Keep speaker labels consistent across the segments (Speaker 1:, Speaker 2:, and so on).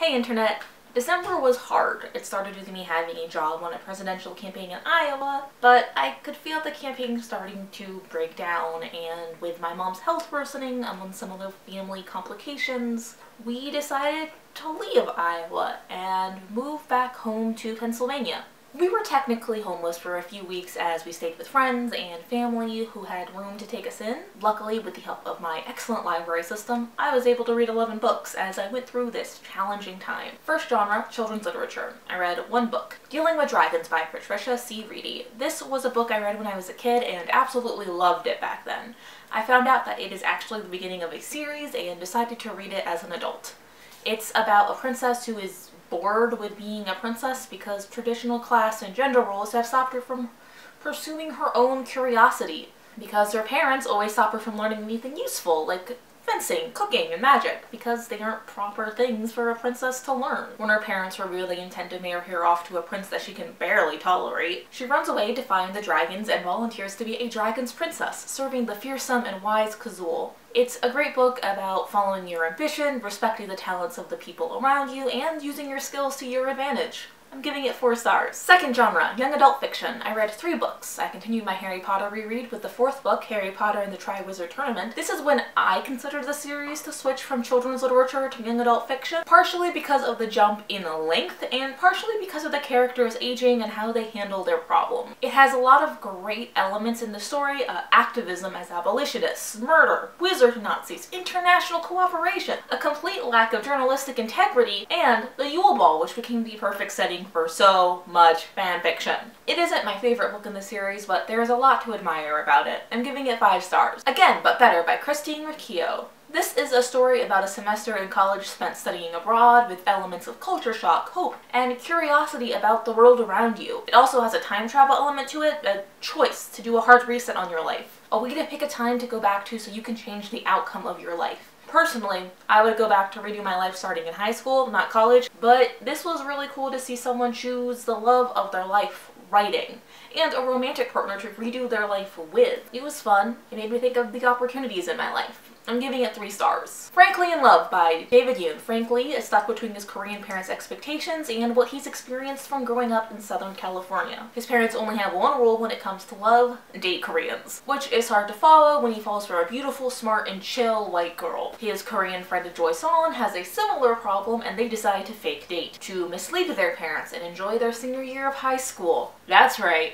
Speaker 1: Hey internet! December was hard. It started with me having a job on a presidential campaign in Iowa, but I could feel the campaign starting to break down, and with my mom's health worsening among some other family complications, we decided to leave Iowa and move back home to Pennsylvania. We were technically homeless for a few weeks as we stayed with friends and family who had room to take us in. Luckily, with the help of my excellent library system, I was able to read 11 books as I went through this challenging time. First genre, children's literature. I read one book, Dealing with Dragons by Patricia C. Reedy. This was a book I read when I was a kid and absolutely loved it back then. I found out that it is actually the beginning of a series and decided to read it as an adult. It's about a princess who is bored with being a princess because traditional class and gender roles have stopped her from pursuing her own curiosity, because her parents always stop her from learning anything useful like fencing, cooking, and magic, because they aren't proper things for a princess to learn. When her parents were really intent to marry her off to a prince that she can barely tolerate, she runs away to find the dragons and volunteers to be a dragon's princess, serving the fearsome and wise Kazul. It's a great book about following your ambition, respecting the talents of the people around you, and using your skills to your advantage. I'm giving it 4 stars. Second genre, young adult fiction. I read 3 books. I continued my Harry Potter reread with the 4th book, Harry Potter and the Triwizard Tournament. This is when I considered the series to switch from children's literature to young adult fiction, partially because of the jump in length and partially because of the characters aging and how they handle their problem. It has a lot of great elements in the story, activism as abolitionists, murder, wizard Nazis, international cooperation, a complete lack of journalistic integrity, and the Yule Ball, which became the perfect setting for so much fanfiction. It isn't my favorite book in the series, but there is a lot to admire about it. I'm giving it 5 stars. Again, but better, by Christine Riccio. This is a story about a semester in college spent studying abroad with elements of culture shock, hope, and curiosity about the world around you. It also has a time travel element to it, a choice to do a hard reset on your life. A way to pick a time to go back to so you can change the outcome of your life. Personally, I would go back to redo my life starting in high school, not college, but this was really cool to see someone choose the love of their life, writing, and a romantic partner to redo their life with. It was fun. It made me think of the opportunities in my life. I'm giving it 3 stars. Frankly in Love by David Yoon. Frank Lee is stuck between his Korean parents' expectations and what he's experienced from growing up in Southern California. His parents only have one rule when it comes to love: date Koreans, which is hard to follow when he falls for a beautiful, smart, and chill white girl. His Korean friend Joy Son has a similar problem, and they decide to fake date to mislead their parents and enjoy their senior year of high school. That's right.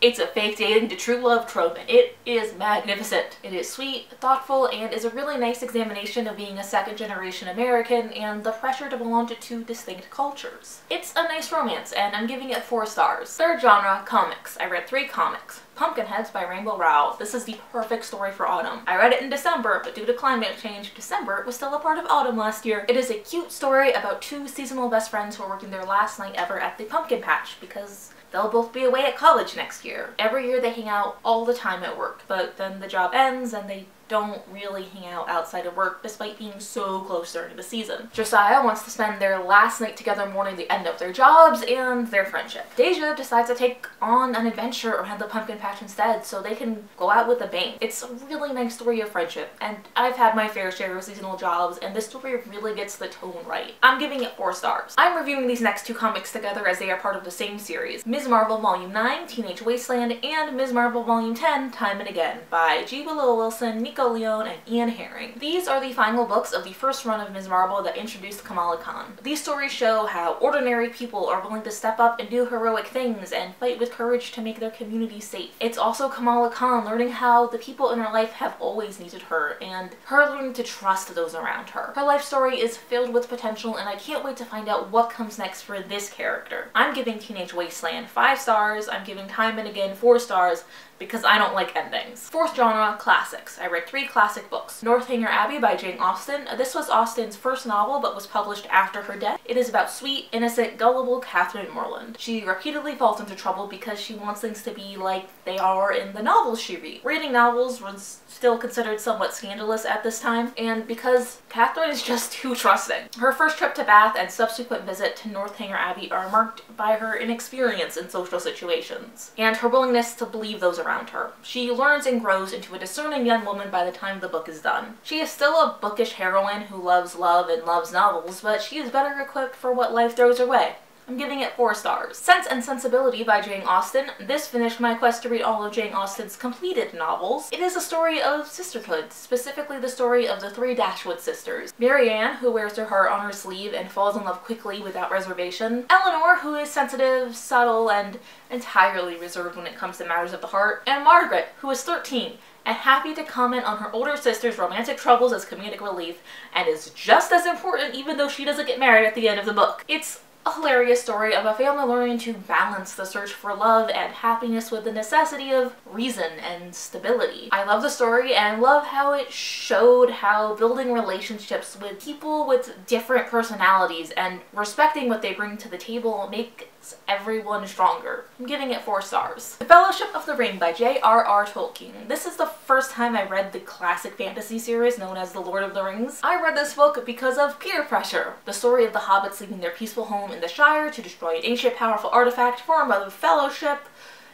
Speaker 1: It's a fake dating to true love trope, and it is magnificent. It is sweet, thoughtful, and is a really nice examination of being a second-generation American and the pressure to belong to 2 distinct cultures. It's a nice romance, and I'm giving it 4 stars. Third genre, comics. I read 3 comics. Pumpkinheads by Rainbow Rowell. This is the perfect story for autumn. I read it in December, but due to climate change, December was still a part of autumn last year. It is a cute story about 2 seasonal best friends who are working their last night ever at the pumpkin patch because they'll both be away at college next year. Every year they hang out all the time at work, but then the job ends and they don't really hang out outside of work despite being so close during the season. Josiah wants to spend their last night together mourning the end of their jobs and their friendship. Deja decides to take on an adventure around the pumpkin patch instead so they can go out with a bang. It's a really nice story of friendship, and I've had my fair share of seasonal jobs, and this story really gets the tone right. I'm giving it 4 stars. I'm reviewing these next 2 comics together as they are part of the same series. Ms. Marvel Volume 9, Teenage Wasteland, and Ms. Marvel Volume 10, Time and Again, by G. Willow Wilson, Nico Leone, and Ian Herring. These are the final books of the first run of Ms. Marvel that introduced Kamala Khan. These stories show how ordinary people are willing to step up and do heroic things and fight with courage to make their community safe. It's also Kamala Khan learning how the people in her life have always needed her, and her learning to trust those around her. Her life story is filled with potential, and I can't wait to find out what comes next for this character. I'm giving Teenage Wasteland 5 stars. I'm giving Time and Again 4 stars, because I don't like endings. 4th genre, classics. I read 3 classic books. Northanger Abbey by Jane Austen. This was Austen's first novel, but was published after her death. It is about sweet, innocent, gullible Catherine Morland. She repeatedly falls into trouble because she wants things to be like they are in the novels she reads. Reading novels was still considered somewhat scandalous at this time, and because Catherine is just too trusting. Her first trip to Bath and subsequent visit to Northanger Abbey are marked by her inexperience in social situations, and her willingness to believe those around around her. She learns and grows into a discerning young woman by the time the book is done. She is still a bookish heroine who loves love and loves novels, but she is better equipped for what life throws her way. I'm giving it 4 stars. Sense and Sensibility by Jane Austen. This finished my quest to read all of Jane Austen's completed novels. It is a story of sisterhood, specifically the story of the 3 Dashwood sisters. Marianne, who wears her heart on her sleeve and falls in love quickly without reservation. Eleanor, who is sensitive, subtle, and entirely reserved when it comes to matters of the heart. And Margaret, who is 13 and happy to comment on her older sister's romantic troubles as comedic relief, and is just as important even though she doesn't get married at the end of the book. It's a hilarious story of a family learning to balance the search for love and happiness with the necessity of reason and stability. I love the story and love how it showed how building relationships with people with different personalities and respecting what they bring to the table makes everyone stronger. I'm giving it 4 stars. The Fellowship of the Ring by J.R.R. Tolkien. This is the first time I read the classic fantasy series known as The Lord of the Rings. I read this book because of peer pressure. The story of the hobbits leaving their peaceful home in the Shire to destroy an ancient powerful artifact formed by the Fellowship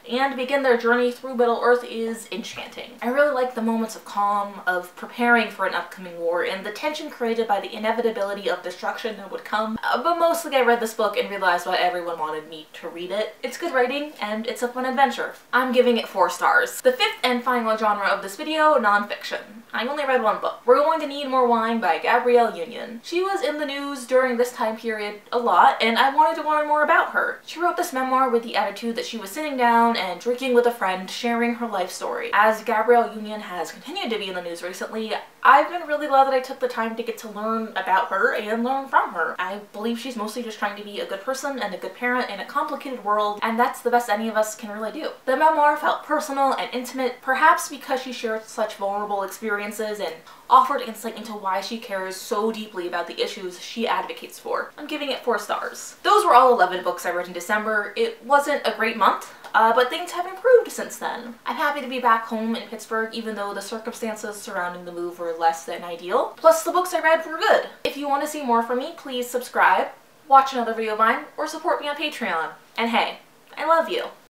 Speaker 1: and begin their journey through Middle-earth is enchanting. I really like the moments of calm, of preparing for an upcoming war, and the tension created by the inevitability of destruction that would come. But mostly I read this book and realized why everyone wanted me to read it. It's good writing, and it's a fun adventure. I'm giving it 4 stars. The 5th and final genre of this video, nonfiction. I only read 1 book. We're Going to Need More Wine by Gabrielle Union. She was in the news during this time period a lot, and I wanted to learn more about her. She wrote this memoir with the attitude that she was sitting down and drinking with a friend, sharing her life story. As Gabrielle Union has continued to be in the news recently, I've been really glad that I took the time to get to learn about her and learn from her. I believe she's mostly just trying to be a good person and a good parent in a complicated world, and that's the best any of us can really do. The memoir felt personal and intimate, perhaps because she shared such vulnerable experiences and offered insight into why she cares so deeply about the issues she advocates for. I'm giving it 4 stars. Those were all 11 books I read in December. It wasn't a great month, but things have improved since then. I'm happy to be back home in Pittsburgh even though the circumstances surrounding the move were less than ideal. Plus the books I read were good. If you want to see more from me, please subscribe, watch another video of mine, or support me on Patreon. And hey, I love you.